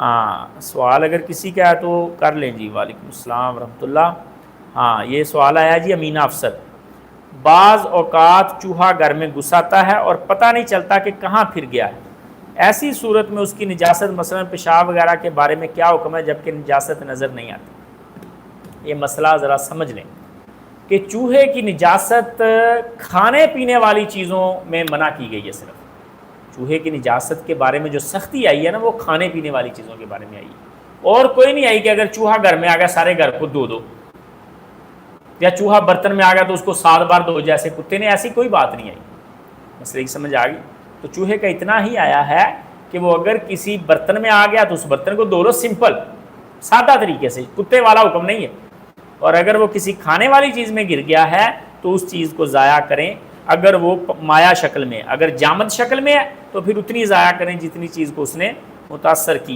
ہاں سوال اگر کسی کا ہے تو کر لیں جی. وعلیکم السلام ورحمۃ اللہ. ہاں یہ سوال آیا جی امینہ افسر. بعض اوقات چوہا گھر میں گھس آتا ہے اور پتہ نہیں چلتا کہ کہاں پھر گیا ہے، ایسی صورت میں اس کی نجاست مثلا پیشاب وغیرہ کے بارے میں کیا حکم ہے جبکہ نجاست نظر نہیں آتی؟ یہ مسئلہ ذرا سمجھ لیں کہ چوہے کی نجاست کھانے پینے والی چیزوں میں منع کی گئی ہے. صرف چوہے کی نجاست کے بارے میں جو سختی آئی ہے نا وہ کھانے پینے والی چیزوں کے بارے میں آئی ہے، اور کوئی نہیں آئی کہ اگر چوہا گھر میں آ گیا سارے گھر کو دھو دو، یا چوہا برتن میں آ گیا تو اس کو 7 بار دھو جیسے کتے نے، ایسی کوئی بات نہیں آئی. مسئلے کی سمجھ آ گئی؟ تو چوہے کا اتنا ہی آیا ہے کہ وہ اگر کسی برتن میں آ گیا تو اس برتن کو دھو لو، سمپل سادہ طریقے سے، کتے والا حکم نہیں ہے. اور اگر وہ کسی کھانے والی چیز میں گر گیا ہے تو اس چیز کو ضائع کریں. اگر وہ مایا شکل میں، اگر جامد شکل میں ہے تو پھر اتنی ضائع کریں جتنی چیز کو اس نے متاثر کیا.